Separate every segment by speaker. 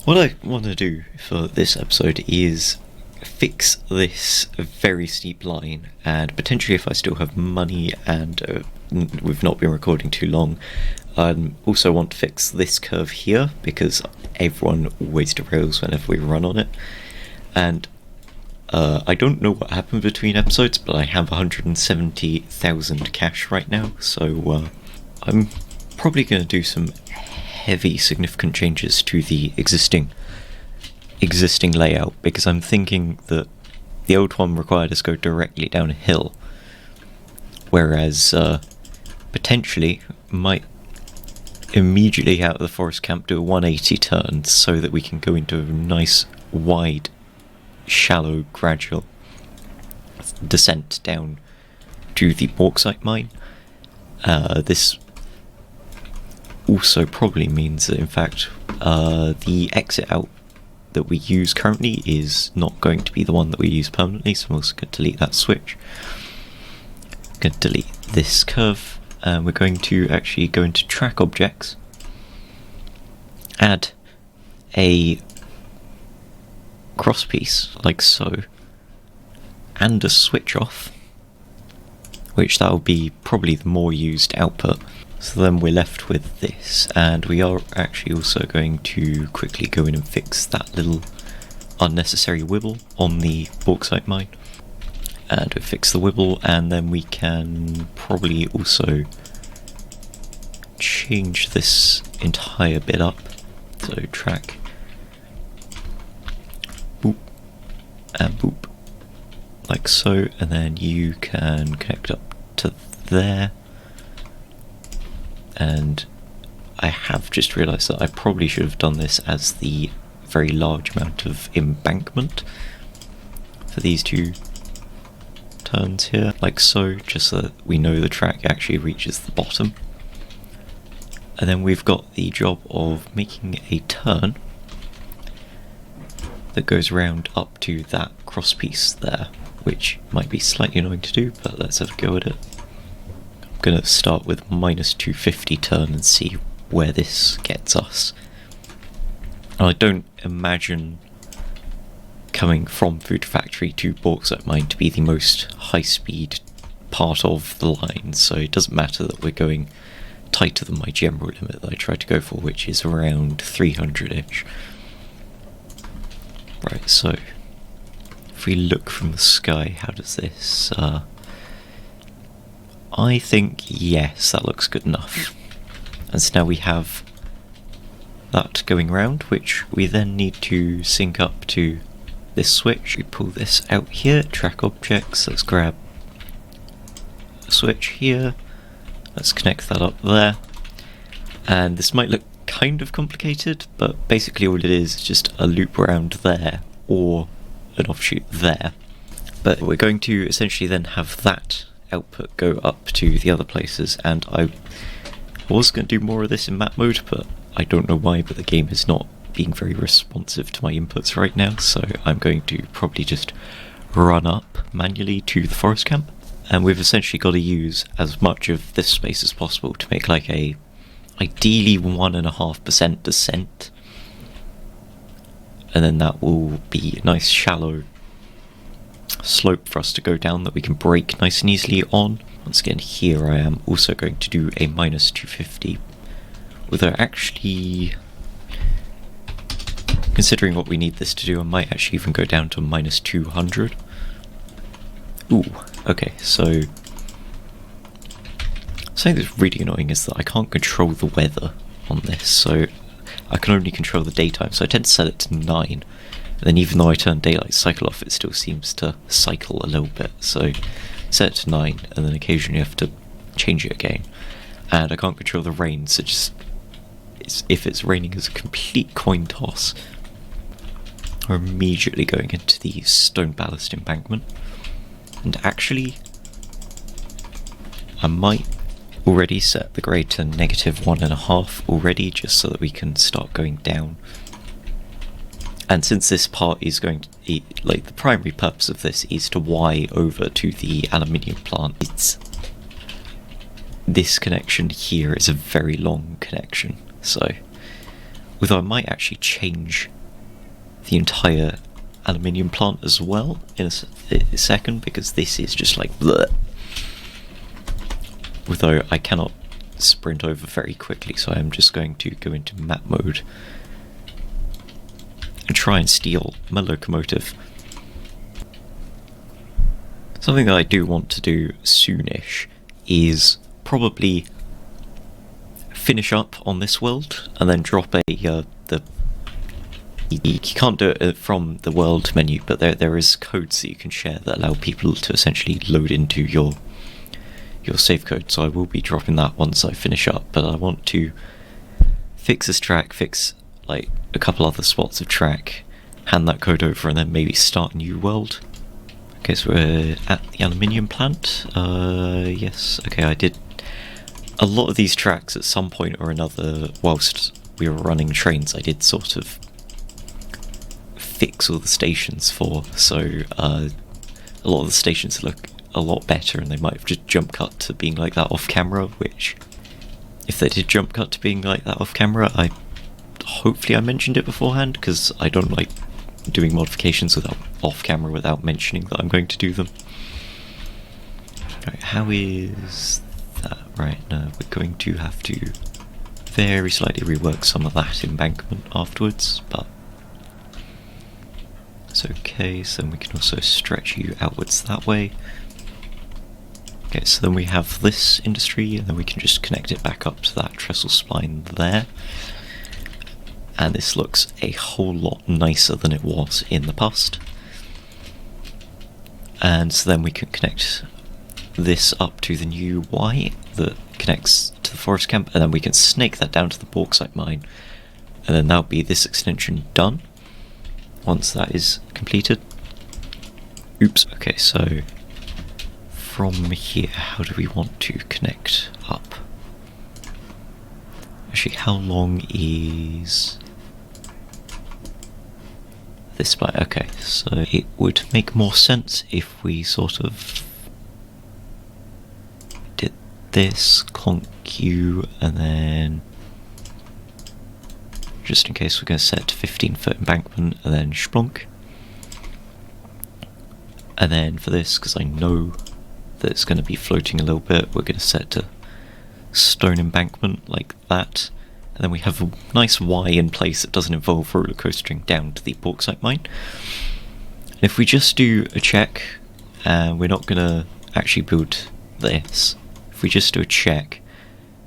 Speaker 1: What I want to do for this episode is fix this very steep line, and potentially, if I still have money and we've not been recording too long, also want to fix this curve here, because everyone always derails whenever we run on it. And I don't know what happened between episodes, but I have 170,000 cash right now, so I'm probably going to do some heavy significant changes to the existing layout, because I'm thinking that the old one required us to go directly down a hill, whereas potentially might immediately out of the forest camp do a 180 turn so that we can go into a nice wide shallow gradual descent down to the bauxite mine. This also probably means that in fact the exit out that we use currently is not going to be the one that we use permanently, so I'm also going to delete that switch. I'm going to delete this curve, and we're going to actually go into track objects, add a crosspiece like so, and a switch off, which that will be probably the more used output. So then we're left with this, and we are actually also going to quickly go in and fix that little unnecessary wibble on the bauxite mine. And we fix the wibble, and then we can probably also change this entire bit up. So track, boop, and boop, like so, and then you can connect up to there. And I have just realised that I probably should have done this as the very large amount of embankment for these two turns here, like so, just so that we know the track actually reaches the bottom. And then we've got the job of making a turn that goes round up to that crosspiece there, which might be slightly annoying to do, but let's have a go at it. I'm going to start with minus 250 turn and see where this gets us. And I don't imagine coming from Food Factory to Bauxite Mine to be the most high-speed part of the line, so it doesn't matter that we're going tighter than my general limit that I tried to go for, which is around 300-ish. Right, so if we look from the sky, how does this... I think, yes, that looks good enough. And so now we have that going round, which we then need to sync up to this switch. We pull this out here, track objects, let's grab a switch here, let's connect that up there. And this might look kind of complicated, but basically all it is just a loop around there, or an offshoot there. But we're going to essentially then have that output go up to the other places, and I was going to do more of this in map mode, but I don't know why, but the game is not being very responsive to my inputs right now, so I'm going to probably just run up manually to the forest camp. And we've essentially got to use as much of this space as possible to make like a ideally 1.5% descent, and then that will be a nice shallow slope for us to go down that we can brake nice and easily on. Once again, here I am also going to do a minus 250, although actually, considering what we need this to do, I might actually even go down to minus 200. Ooh, okay, so something that's really annoying is that I can't control the weather on this, so I can only control the daytime, so I tend to set it to 9. And then even though I turn daylight cycle off, it still seems to cycle a little bit. So set it to 9, and then occasionally I have to change it again. And I can't control the rain, so just if it's raining, it's a complete coin toss. We're immediately going into the stone ballast embankment. And actually, I might already set the grade to -1.5 already, just so that we can start going down. And since this part is going to, like, the primary purpose of this is to Y over to the aluminium plant, this connection here is a very long connection. So, although I might actually change the entire aluminium plant as well in a second, because this is just like bleh. Although I cannot sprint over very quickly, so I'm just going to go into map mode and try and steal my locomotive. Something that I do want to do soonish is probably finish up on this world and then drop you can't do it from the world menu, but there is codes that you can share that allow people to essentially load into your save code, so I will be dropping that once I finish up. But I want to fix this track, fix like a couple other spots of track, hand that code over, and then maybe start a new world. Okay, so we're at the aluminium plant. Yes, okay, I did a lot of these tracks at some point or another whilst we were running trains. I did sort of fix all the stations for, so a lot of the stations look a lot better, and they might have just jump cut to being like that off camera, which, if they did jump cut to being like that off camera, hopefully I mentioned it beforehand, because I don't like doing modifications off camera without mentioning that I'm going to do them. Right, how is that? Right, now we're going to have to very slightly rework some of that embankment afterwards, but it's okay. So then we can also stretch you outwards that way. Okay, so then we have this industry, and then we can just connect it back up to that trestle spline there. And this looks a whole lot nicer than it was in the past. And so then we can connect this up to the new Y that connects to the forest camp, and then we can snake that down to the bauxite mine, and then that'll be this extension done once that is completed. Oops, okay, so from here, how do we want to connect up? Actually, how long is this by? Okay, so it would make more sense if we sort of did this, clonk you, and then just in case we're going to set 15-foot embankment, and then splonk. And then for this, because I know that it's going to be floating a little bit, we're going to set to stone embankment like that. And then we have a nice Y in place that doesn't involve roller coastering down to the bauxite mine. And if we just do a check, and we're not going to actually build this, if we just do a check,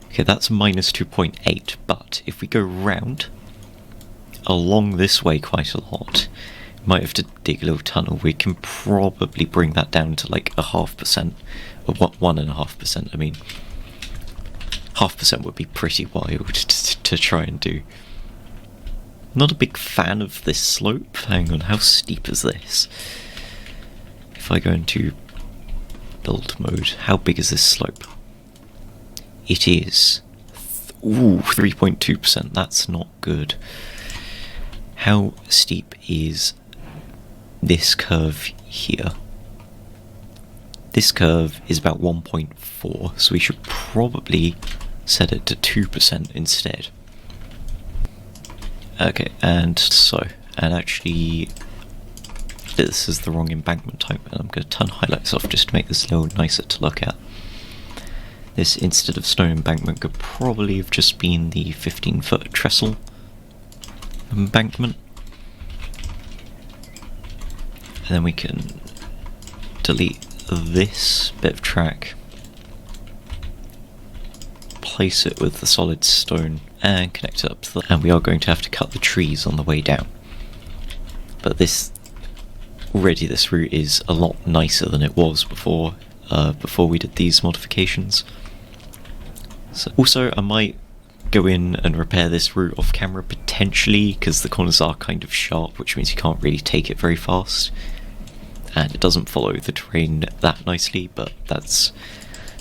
Speaker 1: okay, that's minus 2.8, but if we go round along this way quite a lot, might have to dig a little tunnel, we can probably bring that down to like 0.5%, or 1.5%, I mean. 0.5% would be pretty wild to try and do. Not a big fan of this slope. Hang on, how steep is this? If I go into build mode, how big is this slope? It is 3.2%, that's not good. How steep is this curve here? This curve is about 1.4, so we should probably set it to 2% instead. Okay, and actually, this is the wrong embankment type, and I'm going to turn highlights off just to make this a little nicer to look at. This, instead of stone embankment, could probably have just been the 15-foot trestle embankment. And then we can delete this bit of track, place it with the solid stone, and connect it up to and we are going to have to cut the trees on the way down. But this route is a lot nicer than it was before we did these modifications. So also, I might go in and repair this route off camera potentially, because the corners are kind of sharp, which means you can't really take it very fast, and it doesn't follow the terrain that nicely, but it's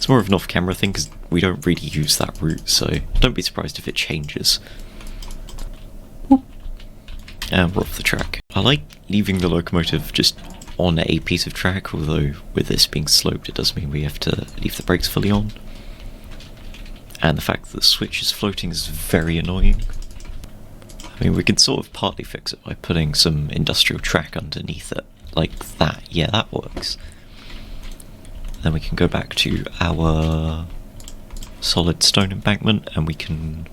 Speaker 1: more of an off-camera thing, because we don't really use that route, so don't be surprised if it changes. And we're off the track. I like leaving the locomotive just on a piece of track, although with this being sloped it does mean we have to leave the brakes fully on. And the fact that the switch is floating is very annoying. I mean, we could sort of partly fix it by putting some industrial track underneath it, like that. Yeah, that works. Then we can go back to our solid stone embankment, and we can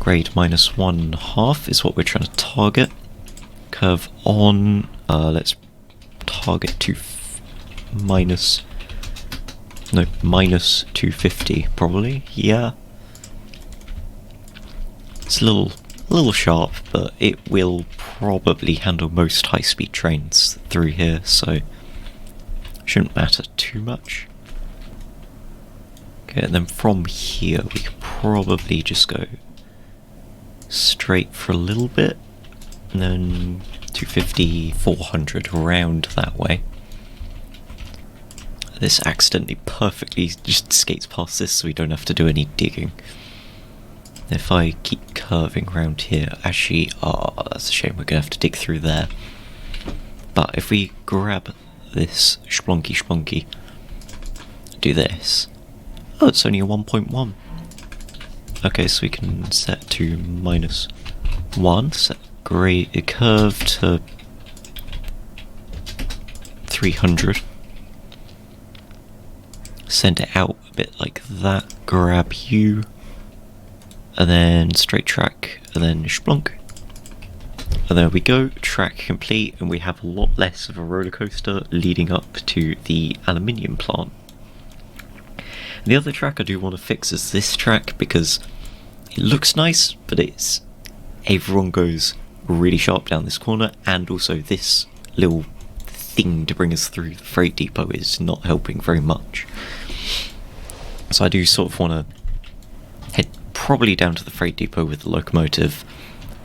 Speaker 1: grade -1.5 is what we're trying to target. Curve on, let's target to minus 250 probably. Yeah, it's a little sharp, but it will probably handle most high-speed trains through here, so shouldn't matter too much. Okay, and then from here we could probably just go straight for a little bit, and then 250, 400 around that way. This accidentally perfectly just skates past this, so we don't have to do any digging. If I keep curving around here, actually, that's a shame, we're gonna have to dig through there. But if we grab this splonky, do this. Oh, it's only a 1.1. Okay, so we can set to -1, set grade curve to 300. Send it out a bit like that, grab you, and then straight track, and then splonk. And there we go, track complete, and we have a lot less of a roller coaster leading up to the aluminium plant. And the other track I do want to fix is this track, because it looks nice, but everyone goes really sharp down this corner, and also this little thing to bring us through the freight depot is not helping very much. So I do sort of want to head probably down to the freight depot with the locomotive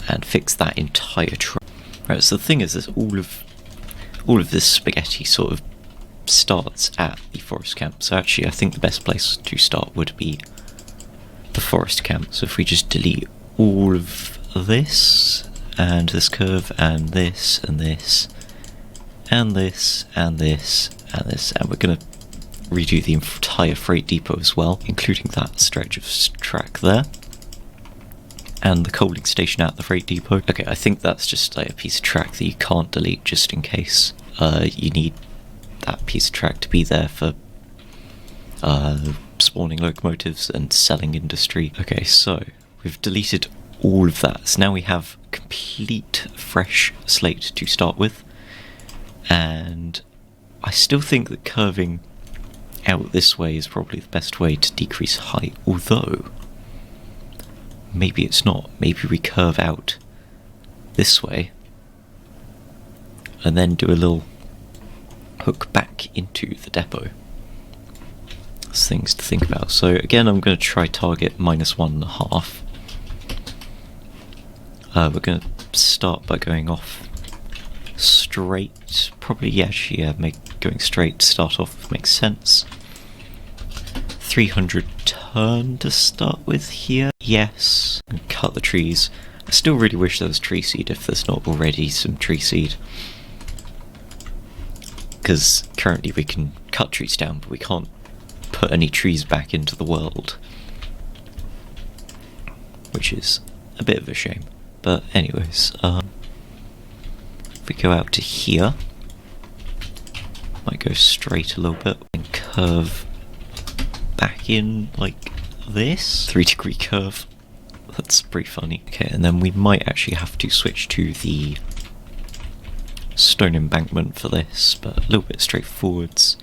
Speaker 1: and fix that entire track. Right, so the thing is all of this spaghetti sort of starts at the forest camp. So actually I think the best place to start would be the forest camp. So if we just delete all of this, and this curve, and this, and this, and this, and this, and this, and we're going to redo the entire freight depot as well, including that stretch of track there, and the coaling station at the freight depot. Okay, I think that's just like a piece of track that you can't delete, just in case you need that piece of track to be there for spawning locomotives and selling industry. Okay, so we've deleted all of that, so now we have complete fresh slate to start with, and I still think that curving out this way is probably the best way to decrease height, although maybe it's not. Maybe we curve out this way and then do a little hook back into the depot. There's things to think about. So again, I'm going to try target -1.5. We're going to start by going off straight. Probably, yeah, going straight to start off makes sense. 300 turn to start with here. Yes. And cut the trees. I still really wish there was tree seed if there's not already some tree seed. Because currently we can cut trees down, but we can't put any trees back into the world. Which is a bit of a shame. But anyways, if we go out to here, might go straight a little bit and curve back in like this. 3-degree curve. That's pretty funny. Okay, and then we might actually have to switch to the stone embankment for this, but a little bit straightforwards.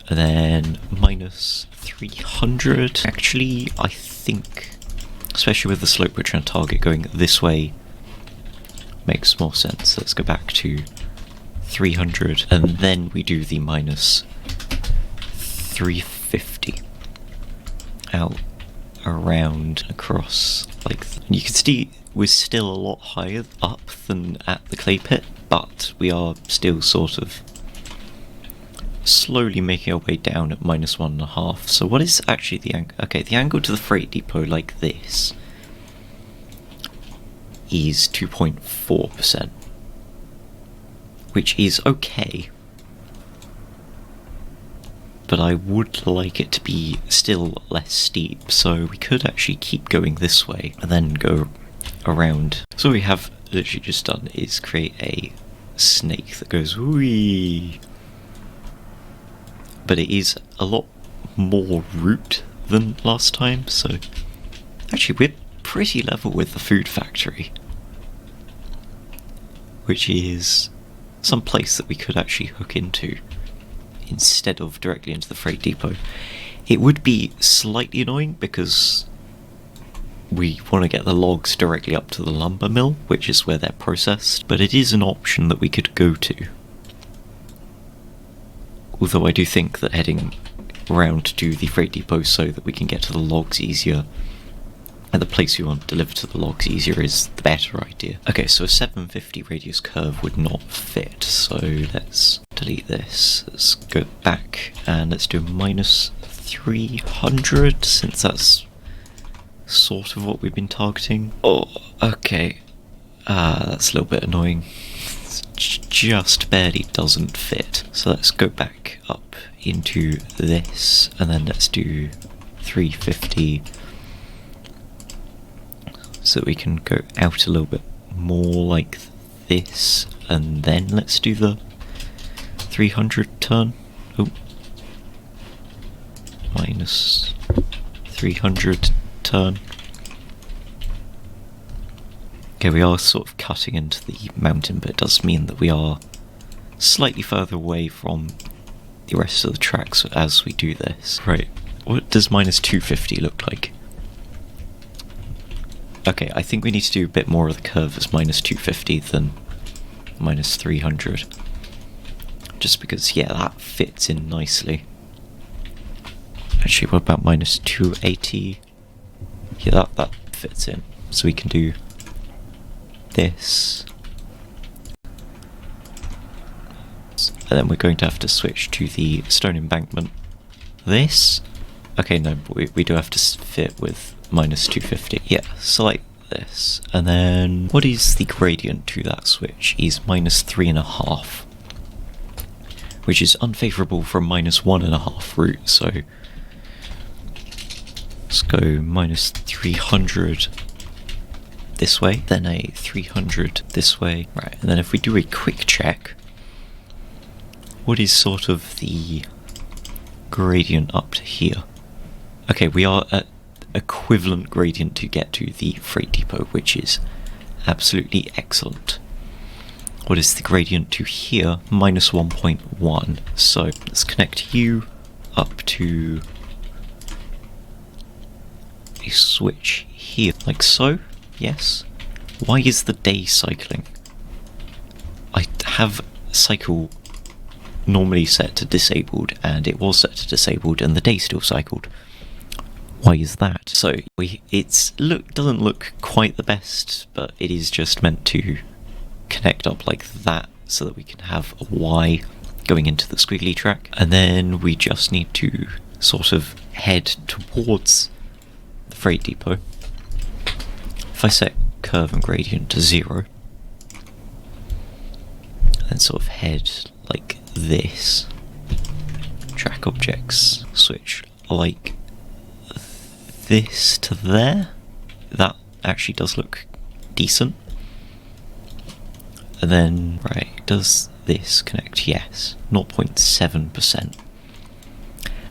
Speaker 1: And then -300. Actually, I think, especially with the slope we're trying to target, going this way makes more sense. Let's go back to 300, and then we do the -350 out around across. Like you can see, we're still a lot higher up than at the clay pit, but we are still sort of slowly making our way down at -1.5. So what is actually the angle? Okay, the angle to the freight depot like this is 2.4%, which is okay, but I would like it to be still less steep, so we could actually keep going this way and then go around. So what we have literally just done is create a snake that goes whee, but it is a lot more root than last time, so actually we're pretty level with the food factory, which is some place that we could actually hook into instead of directly into the freight depot. It would be slightly annoying because we want to get the logs directly up to the lumber mill, which is where they're processed, but it is an option that we could go to. Although I do think that heading around to the freight depot so that we can get to the logs easier, and the place we want to deliver to the logs easier, is the better idea. Okay, so a 750 radius curve would not fit, so let's delete this. Let's go back and let's do minus 300, since that's sort of what we've been targeting. Oh, okay. That's a little bit annoying. It just barely doesn't fit. So let's go back up into this, and then let's do 350, so we can go out a little bit more like this, and then let's do the 300 turn. Oh, minus 300 turn. Okay, we are sort of cutting into the mountain, but it does mean that we are slightly further away from the rest of the tracks as we do this. Right, what does minus 250 look like? Okay, I think we need to do a bit more of the curve as minus 250 than minus 300. Just because, yeah, that fits in nicely. Actually, what about minus 280? Yeah, that fits in. So we can do this. And then we're going to have to switch to the stone embankment. This? Okay, no, but we do have to fit with minus 250. Yeah, so like this. And then, what is the gradient to that switch? Is minus 3.5. Which is unfavourable for a minus 1.5 route, so let's go minus 300 this way, then a 300 this way. Right, and then if we do a quick check, what is sort of the gradient up to here? Okay, we are at equivalent gradient to get to the freight depot, which is absolutely excellent. What is the gradient to here? Minus 1.1. So let's connect you up to a switch here, like so. Yes. Why is the day cycling? I have cycle normally set to disabled, and it was set to disabled, and the day still cycled. Why is that? So doesn't look quite the best, but it is just meant to connect up like that so that we can have a Y going into the squiggly track, and then we just need to sort of head towards the freight depot. If I set curve and gradient to 0, and sort of head like this, track objects switch like this to there, that actually does look decent. And then, right, does this connect? Yes, 0.7%.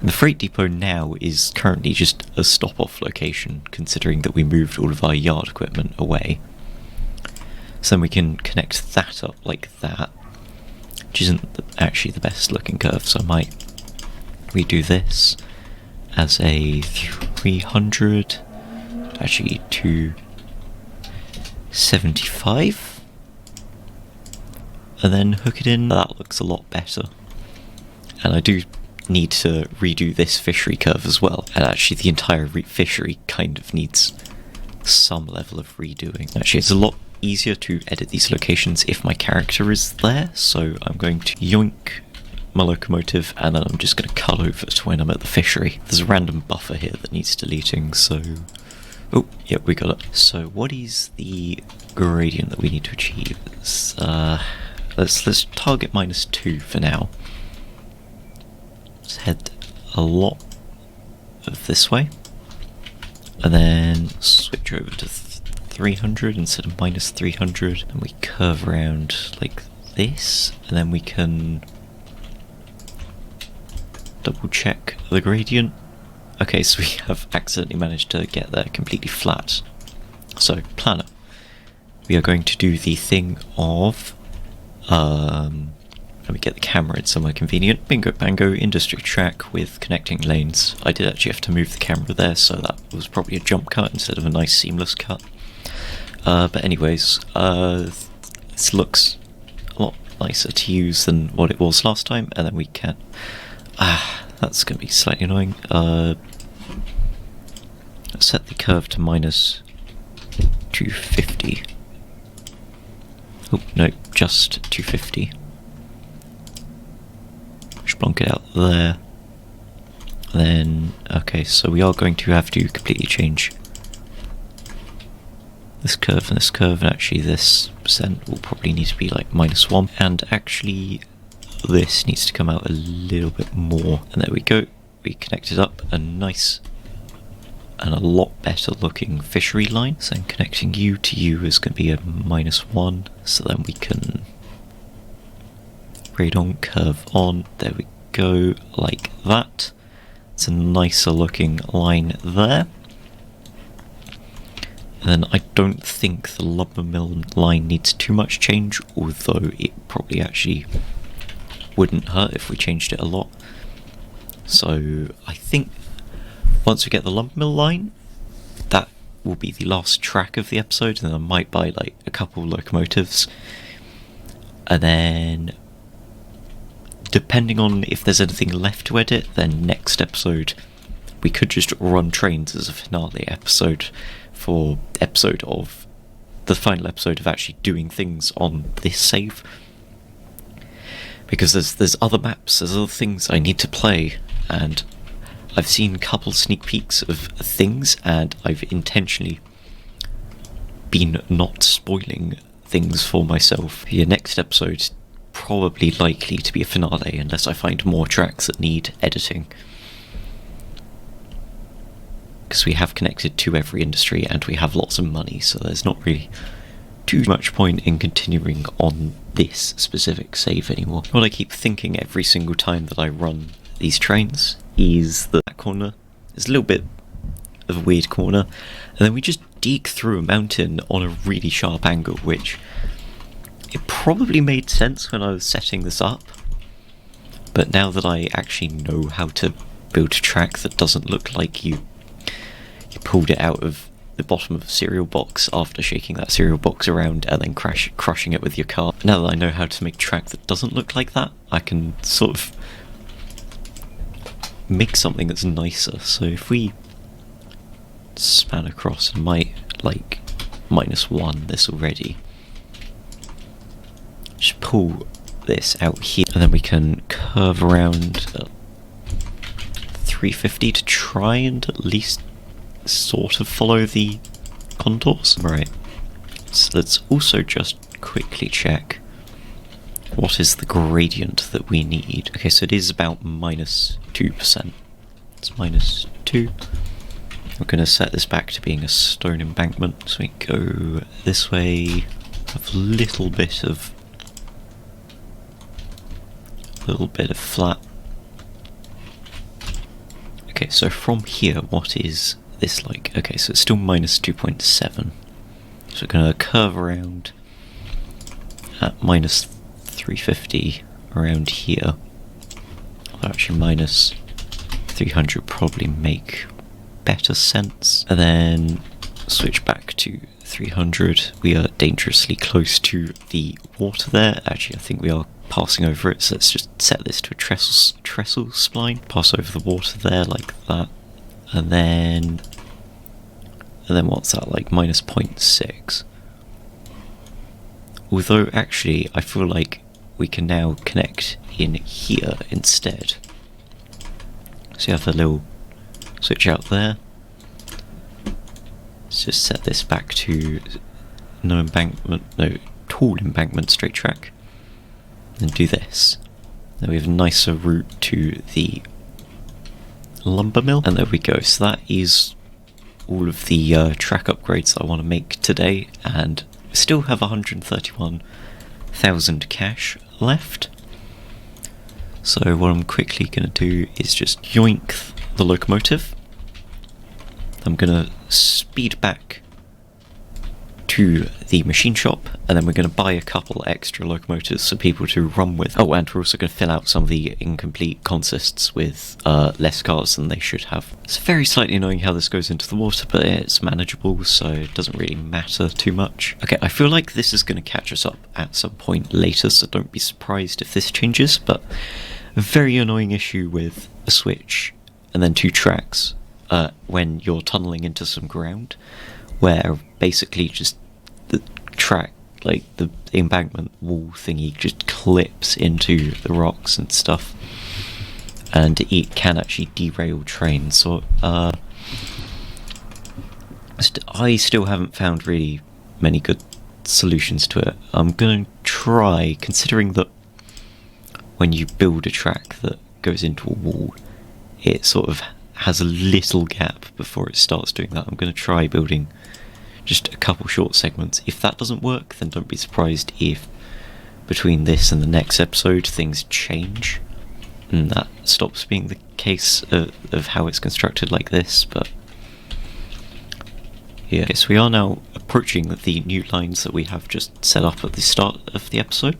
Speaker 1: The freight depot now is currently just a stop-off location, considering that we moved all of our yard equipment away. So then we can connect that up like that, which isn't actually the best looking curve, so I might redo this as a 300, actually 275, and then hook it in. That looks a lot better. And I do need to redo this fishery curve as well, and actually the entire fishery kind of needs some level of redoing. Actually, it's a lot easier to edit these locations if my character is there, so I'm going to yoink my locomotive, and then I'm just going to cut over to when I'm at the fishery. There's a random buffer here that needs deleting, so... oh, yep, we got it. So what is the gradient that we need to achieve? Let's target -2 for now. Let's head a lot of this way, and then switch over to 300 instead of minus 300, and we curve around like this, and then we can double check the gradient. Okay, so we have accidentally managed to get there completely flat. So, planner. We are going to do the thing of, let me get the camera in somewhere convenient. Bingo bango, industry track with connecting lanes. I did actually have to move the camera there, so that was probably a jump cut instead of a nice seamless cut. But anyways, this looks a lot nicer to use than what it was last time, and then we can... that's going to be slightly annoying. Set the curve to minus 250. Oh, no, just 250. Just blonk it out there. Then, okay, so we are going to have to completely change this curve and this curve, and actually this percent will probably need to be like -1, and actually this needs to come out a little bit more, and there we go. We connected up a nice and a lot better looking fishery line. So then connecting you to you is going to be a -1, so then we can grade on, curve on, there we go, like that. It's a nicer looking line there. And then I don't think the lumber mill line needs too much change, although it probably actually wouldn't hurt if we changed it a lot. So I think once we get the lumber mill line, that will be the last track of the episode, and I might buy like a couple locomotives. And then, depending on if there's anything left to edit, then next episode we could just run trains as a finale episode for the final episode of actually doing things on this save. Because there's other maps, there's other things I need to play, and I've seen a couple sneak peeks of things, and I've intentionally been not spoiling things for myself. Your next episode probably likely to be a finale unless I find more tracks that need editing, because we have connected to every industry and we have lots of money, so there's not really too much point in continuing on this specific save anymore. What I keep thinking every single time that I run these trains is that corner is a little bit of a weird corner, and then we just dig through a mountain on a really sharp angle, which it probably made sense when I was setting this up, but now that I actually know how to build a track that doesn't look like you pulled it out of the bottom of a cereal box after shaking that cereal box around and then crushing it with your car. Now that I know how to make a track that doesn't look like that, I can sort of make something that's nicer. So if we span across, and might like -1 this already, just pull this out here, and then we can curve around 350 to try and at least sort of follow the contours. Right, so let's also just quickly check what is the gradient that we need. Okay, so it is about -2%. It's -2. I'm going to set this back to being a stone embankment, so we go this way, have a little bit of flat. Okay, so from here, what is this like? Okay, so it's still -2.7. So we're going to curve around at -350 around here. Well, actually, -300 probably make better sense. And then switch back to 300. We are dangerously close to the water there. Actually, I think we are passing over it, so let's just set this to a trestle spline. Pass over the water there like that. And then what's that, like -0.6? Although actually I feel like we can now connect in here instead. So you have a little switch out there. Let's just set this back to tall embankment straight track, and do this. Then we have a nicer route to the lumber mill, and there we go. So that is all of the track upgrades that I want to make today, and still have 131,000 cash left. So what I'm quickly going to do is just yoink the locomotive. I'm going to speed back to the machine shop, and then we're going to buy a couple extra locomotives for people to run with. Oh, and we're also going to fill out some of the incomplete consists with less cars than they should have. It's very slightly annoying how this goes into the water, but it's manageable, so it doesn't really matter too much. Okay, I feel like this is going to catch us up at some point later, so don't be surprised if this changes, but a very annoying issue with a switch and then 2 tracks when you're tunneling into some ground, where basically just the track, like the embankment wall thingy, just clips into the rocks and stuff, and it can actually derail trains. So I still haven't found really many good solutions to it. I'm going to try, considering that when you build a track that goes into a wall, it sort of has a little gap before it starts doing that. I'm going to try building just a couple short segments. If that doesn't work, then don't be surprised if between this and the next episode things change and that stops being the case of how it's constructed like this. But yeah, okay, so we are now approaching the new lines that we have just set up at the start of the episode,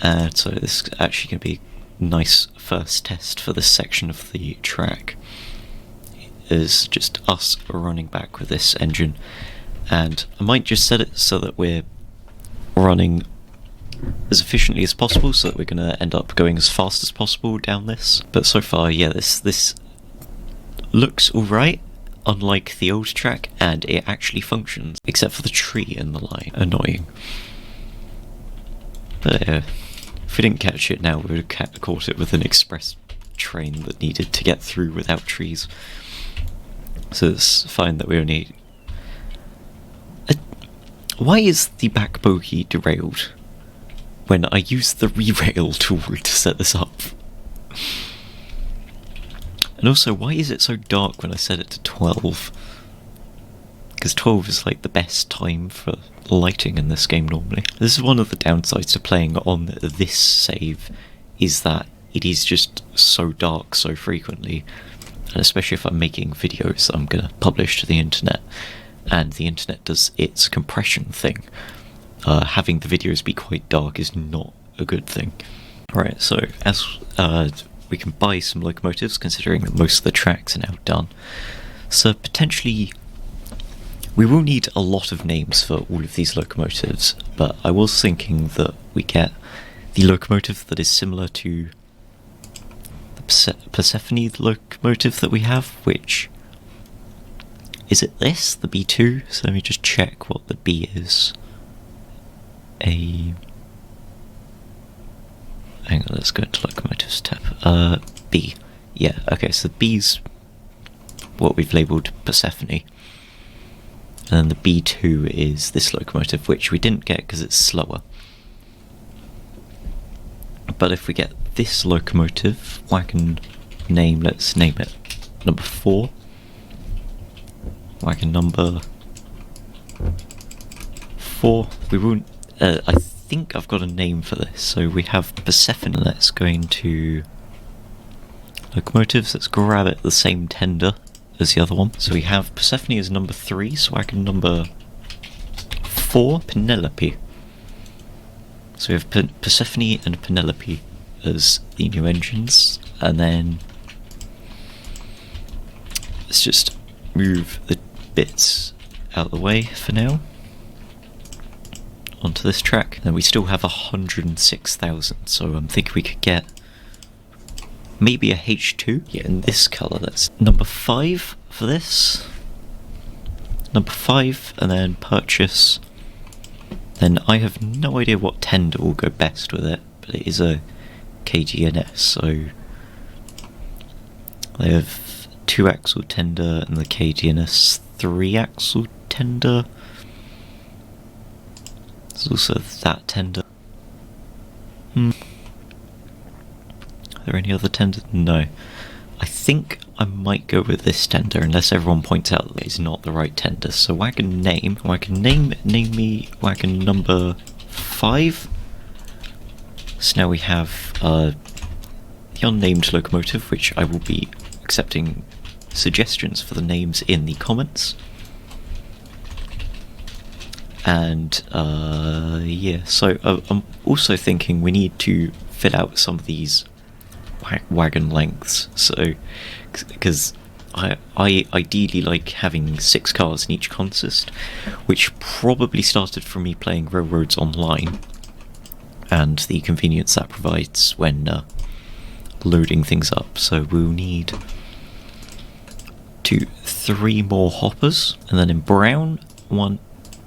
Speaker 1: and so this is actually going to be a nice first test for this section of the track. Is just us running back with this engine, and I might just set it so that we're running as efficiently as possible, so that we're going to end up going as fast as possible down this. But so far, yeah, this looks alright, unlike the old track, and it actually functions, except for the tree in the line. Annoying. But if we didn't catch it now, we would have caught it with an express train that needed to get through without trees. So it's fine that we only... Why is the back bogie derailed when I used the re-rail tool to set this up? And also, why is it so dark when I set it to 12? Because 12 is like the best time for lighting in this game normally. This is one of the downsides to playing on this save, is that it is just so dark so frequently. And especially if I'm making videos that I'm going to publish to the internet, and the internet does its compression thing, having the videos be quite dark is not a good thing. Alright, so as we can buy some locomotives, considering that most of the tracks are now done, so potentially we will need a lot of names for all of these locomotives, but I was thinking that we get the locomotive that is similar to Persephone locomotive that we have, which is it this, the B2? So let me just check what the B is. Hang on, let's go into locomotives tab. B. Yeah, okay, so B's what we've labelled Persephone. And then the B2 is this locomotive, which we didn't get because it's slower. But if we get this locomotive, wagon name, let's name it number 4. Wagon number 4. We won't. I think I've got a name for this. So we have Persephone. Let's go into locomotives. Let's grab it the same tender as the other one. So we have Persephone as number 3. So wagon number 4, Penelope. So we have Persephone and Penelope as the new engines, and then let's just move the bits out of the way for now onto this track. And we still have 106,000, so I'm thinking we could get maybe a H2, yeah, in this colour. That's number 5 for this, number 5, and then purchase. Then I have no idea what tender will go best with it, but it is a KDNS, so they have 2-axle tender and the KDNS 3-axle tender. There's also that tender. Are there any other tenders? No. I think I might go with this tender, unless everyone points out that it's not the right tender. So wagon name me wagon number 5. So now we have the unnamed locomotive, which I will be accepting suggestions for the names in the comments. And yeah, so I'm also thinking we need to fill out some of these wagon lengths, so because I ideally like having 6 cars in each consist, which probably started from me playing Railroads Online and the convenience that provides when loading things up. So we'll need 3 more hoppers, and then in brown 1,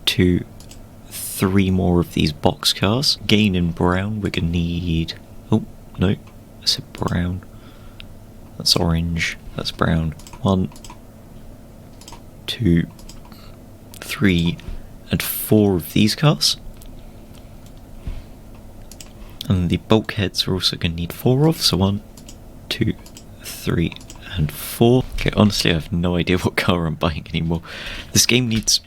Speaker 1: 2, 3 more of these boxcars. Again in brown we're gonna need, oh no, I said brown, that's orange, that's brown. 1, 2, 3 and 4 of these cars. And the bulkheads are also going to need 4 of, so 1, 2, 3 and 4. Okay, honestly I have no idea what car I'm buying anymore. This game needs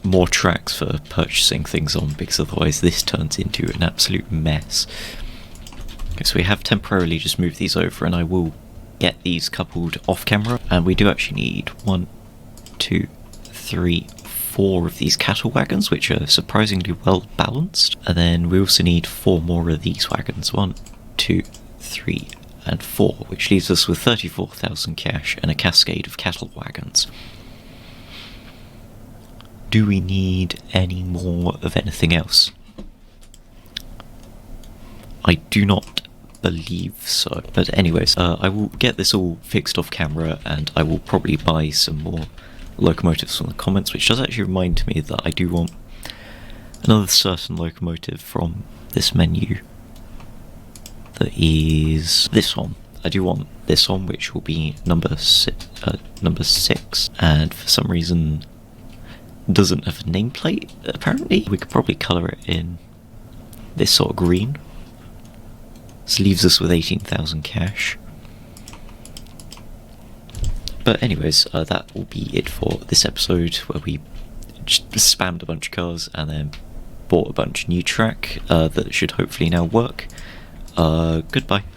Speaker 1: more tracks for purchasing things on, because otherwise this turns into an absolute mess. Okay, so we have temporarily just moved these over, and I will get these coupled off camera. And we do actually need 1, 2, 3, 4 of these cattle wagons, which are surprisingly well balanced. And then we also need 4 more of these wagons. 1, 2, 3 and 4, which leaves us with 34,000 cash and a cascade of cattle wagons. Do we need any more of anything else? I do not believe so. But anyways, I will get this all fixed off camera, and I will probably buy some more locomotives from the comments, which does actually remind me that I do want another certain locomotive from this menu. That is this one. I do want this one, which will be number 6, and for some reason doesn't have a nameplate, apparently. We could probably colour it in this sort of green. This leaves us with 18,000 cash. But anyways, that will be it for this episode, where we just spammed a bunch of cars and then bought a bunch of new track that should hopefully now work. Goodbye.